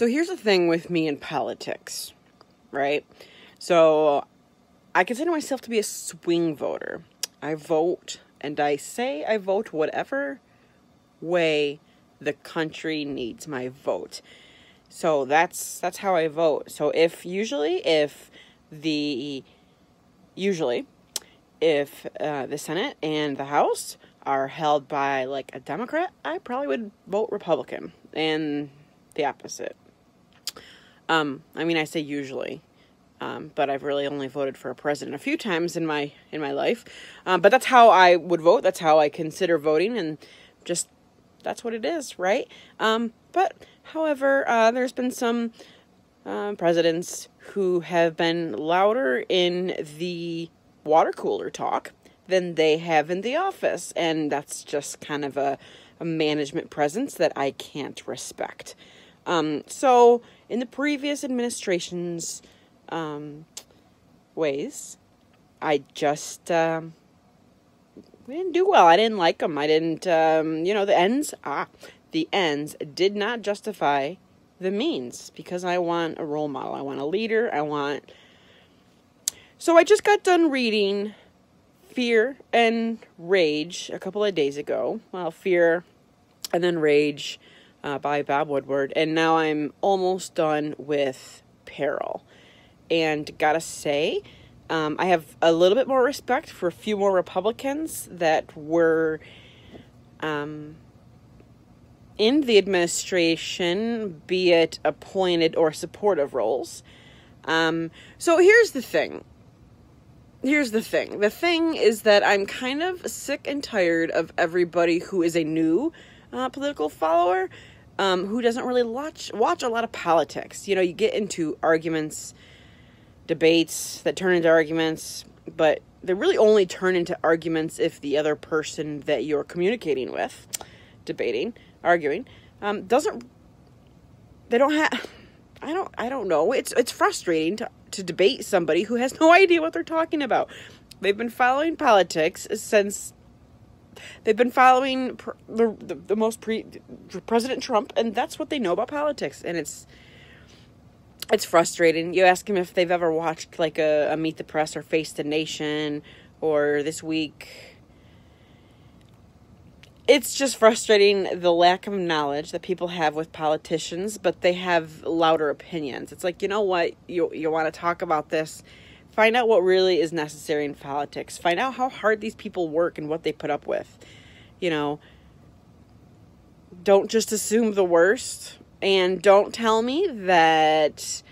So here's the thing with me in politics, right? So I consider myself to be a swing voter. I vote, and I say I vote whatever way the country needs my vote. So that's how I vote. So if the Senate and the House are held by like a Democrat, I probably would vote Republican, and the opposite. I say usually, but I've really only voted for a president a few times in my life. But that's how I would vote. That's how I consider voting, and just that's what it is, right? But however, there's been some presidents who have been louder in the water cooler talk than they have in the office, and that's just kind of a management presence that I can't respect. So in the previous administration's ways, I just we didn't do well. I didn't like them. I didn't, the ends did not justify the means, because I want a role model. I want a leader. So I just got done reading Fear and Rage a couple of days ago. Well, Fear and then Rage by Bob Woodward. And now I'm almost done with Peril. And gotta say, I have a little bit more respect for a few more Republicans that were in the administration, be it appointed or supportive roles. So here's the thing. The thing is that I'm kind of sick and tired of everybody who is a new political follower, who doesn't really watch a lot of politics. You get into arguments, debates that turn into arguments, but they really only turn into arguments if the other person that you're communicating with, arguing, I don't know. It's frustrating to debate somebody who has no idea what they're talking about. They've been following politics since they've been following President Trump, and that's what they know about politics. And it's frustrating. You ask them if they've ever watched like a Meet the Press or Face the Nation or This Week. It's just frustrating, the lack of knowledge that people have with politicians, but they have louder opinions. It's like, you know what, you want to talk about this, find out what really is necessary in politics. Find out how hard these people work and what they put up with. Don't just assume the worst, and don't tell me that,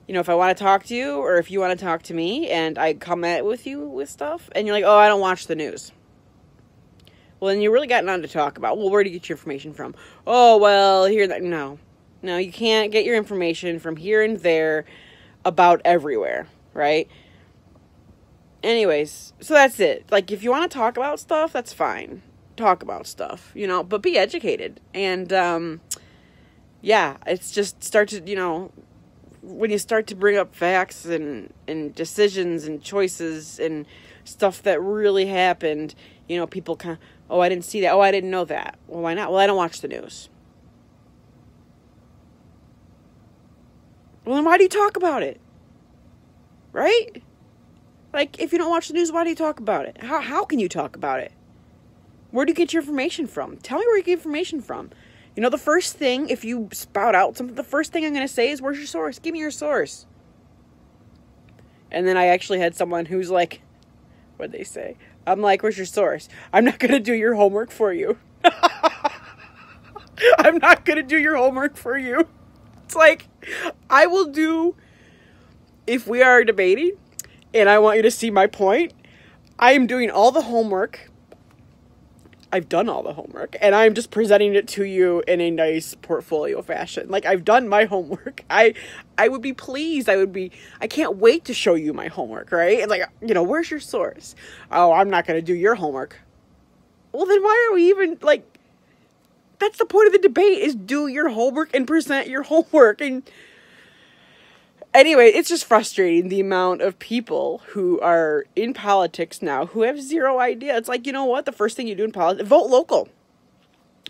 if I want to talk to you, or if you want to talk to me, and I come at with you with stuff, and you're like, oh, I don't watch the news. Well, then you really got none to talk about. Well, where do you get your information from? Oh, well, no, you can't get your information from here and there about everywhere, right? Anyways, so that's it. Like, if you want to talk about stuff, that's fine. Talk about stuff, but be educated. And, it's just when you start to bring up facts and decisions and choices and stuff that really happened, people kind of, oh, I didn't see that. Oh, I didn't know that. Well, why not? Well, I don't watch the news. Well, then why do you talk about it? Right? Like, if you don't watch the news, why do you talk about it? How can you talk about it? Where do you get your information from? Tell me where you get information from. The first thing, if you spout out something, the first thing I'm going to say is, where's your source? Give me your source. And then I actually had someone who's like, what'd they say? I'm like, where's your source? I'm not going to do your homework for you. I'm not going to do your homework for you. It's like, I will do, if we are debating and I want you to see my point, I am doing all the homework. I've done all the homework, and I'm just presenting it to you in a nice portfolio fashion. Like, I've done my homework. I would be pleased. I can't wait to show you my homework, right? It's like, where's your source? Oh, I'm not going to do your homework. Well, then why are we even, like, that's the point of the debate, is do your homework and present your homework. And anyway, it's just frustrating, the amount of people who are in politics now who have zero idea. It's like, you know what? The first thing you do in politics, vote local.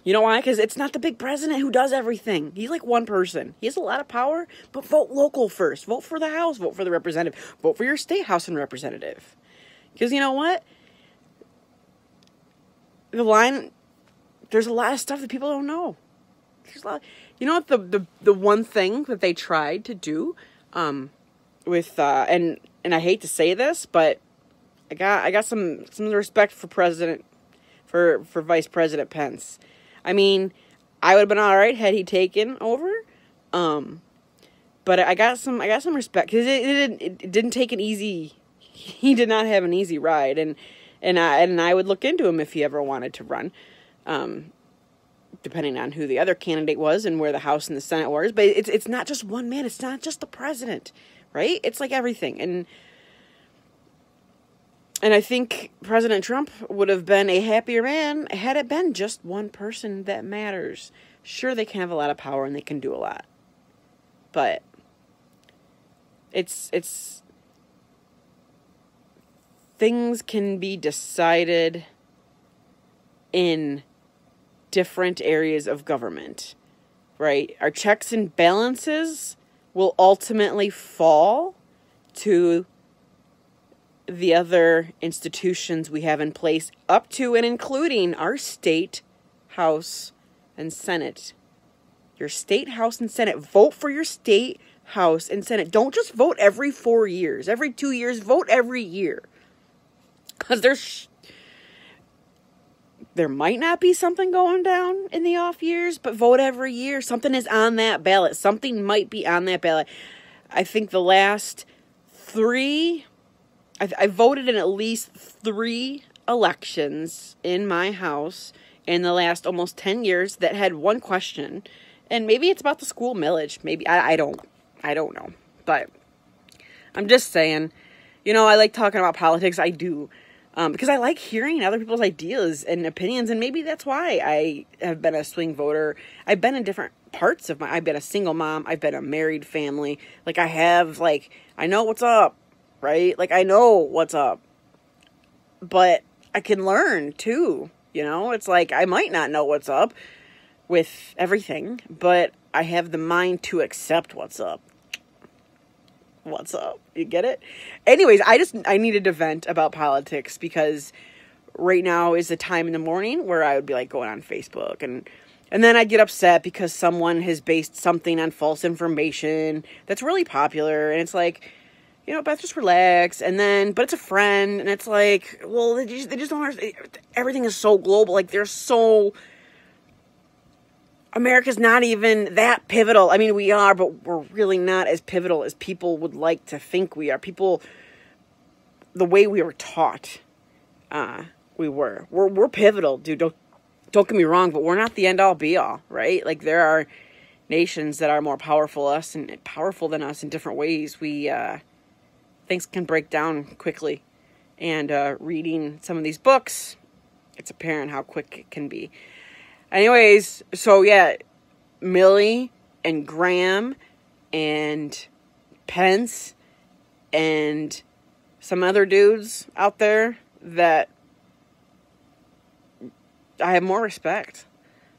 You know why? Because it's not the big president who does everything. He's like one person. He has a lot of power, but vote local first. Vote for the House. Vote for the representative. Vote for your state House and representative. Because you know what? There's a lot of stuff that people don't know. There's a lot. You know what? The one thing that they tried to do, with and I hate to say this, but I got some respect for Vice President Pence. I mean, I would have been all right had he taken over, but I got some respect because it didn't take an easy. He did not have an easy ride, and I would look into him if he ever wanted to run, depending on who the other candidate was and where the House and the Senate was. But it's not just one man. It's not just the president, right? It's like everything, and I think President Trump would have been a happier man had it been just one person that matters. Sure, they can have a lot of power and they can do a lot, but it's things can be decided in different areas of government, right? Our checks and balances will ultimately fall to the other institutions we have in place, up to and including our state House and Senate. Your state House and Senate. Vote for your state House and Senate. Don't just vote every 4 years. Every 2 years, vote every year. Because there might not be something going down in the off years, but vote every year. Something is on that ballot. Something might be on that ballot. I think the last 3... I voted in at least 3 elections in my house in the last almost 10 years that had one question. And maybe it's about the school millage. Maybe, I don't know. But I'm just saying, you know, I like talking about politics. I do. Because I like hearing other people's ideas and opinions. And maybe that's why I have been a swing voter. I've been in different parts of I've been a single mom. I've been a married family. Like I know what's up. Right? Like, I know what's up, but I can learn too, you know? It's like, I might not know what's up with everything, but I have the mind to accept what's up. What's up? You get it? Anyways, I needed to vent about politics because right now is the time in the morning where I would be like going on Facebook and then I'd get upset because someone has based something on false information that's really popular, and it's like, you know, Beth, just relax. But it's a friend, and it's like, well, they just don't understand. Everything is so global. Like, America's not even that pivotal. I mean, we are, but we're really not as pivotal as people would like to think we are. The way we were taught, we're pivotal, dude. Don't get me wrong, but we're not the end all be all, right? Like, there are nations that are more powerful than us in different ways. Things can break down quickly, and reading some of these books, it's apparent how quick it can be. Anyways, so yeah, Millie and Graham and Pence and some other dudes out there that I have more respect.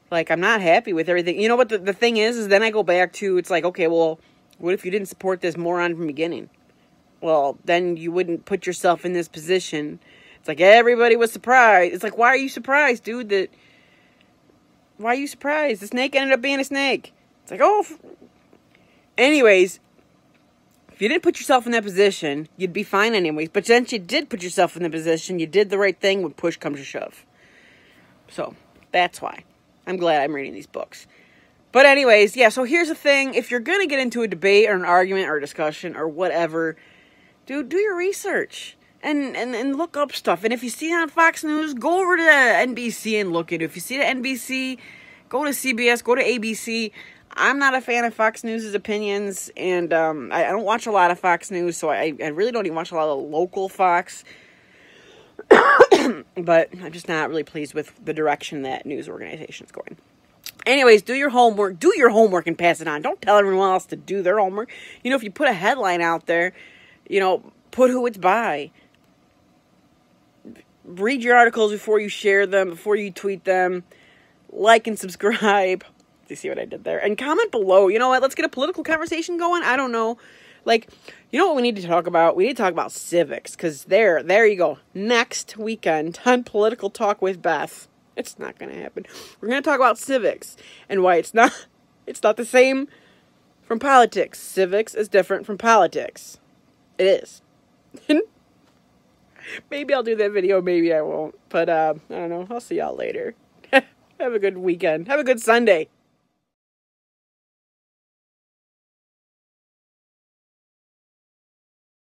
Like, I'm not happy with everything. You know what the thing is then I go back to, it's like, okay, well, what if you didn't support this moron from the beginning? Well, then you wouldn't put yourself in this position. It's like everybody was surprised. It's like, why are you surprised, dude? Why are you surprised? The snake ended up being a snake. It's like, oh. Anyways, if you didn't put yourself in that position, you'd be fine anyways. But since you did put yourself in the position, you did the right thing when push comes to shove. So, that's why. I'm glad I'm reading these books. But anyways, yeah, so here's the thing. If you're going to get into a debate or an argument or a discussion or whatever, dude, do your research and look up stuff. And if you see it on Fox News, go over to NBC and look at it. If you see it at NBC, go to CBS, go to ABC. I'm not a fan of Fox News' opinions, and I don't watch a lot of Fox News, so I really don't even watch a lot of local Fox. But I'm just not really pleased with the direction that news organization's going. Anyways, do your homework and pass it on. Don't tell everyone else to do their homework. You know, if you put a headline out there, you know, put who it's by. Read your articles before you share them, before you tweet them. like and subscribe. Do you see what I did there? And comment below. You know what? Let's get a political conversation going. I don't know. Like, you know what we need to talk about? We need to talk about civics. Because there you go. Next weekend on Political Talk with Beth. It's not going to happen. We're going to talk about civics. And why it's not the same from politics. Civics is different from politics. It is. Maybe I'll do that video. Maybe I won't. But, I don't know. I'll see y'all later. Have a good weekend. Have a good Sunday.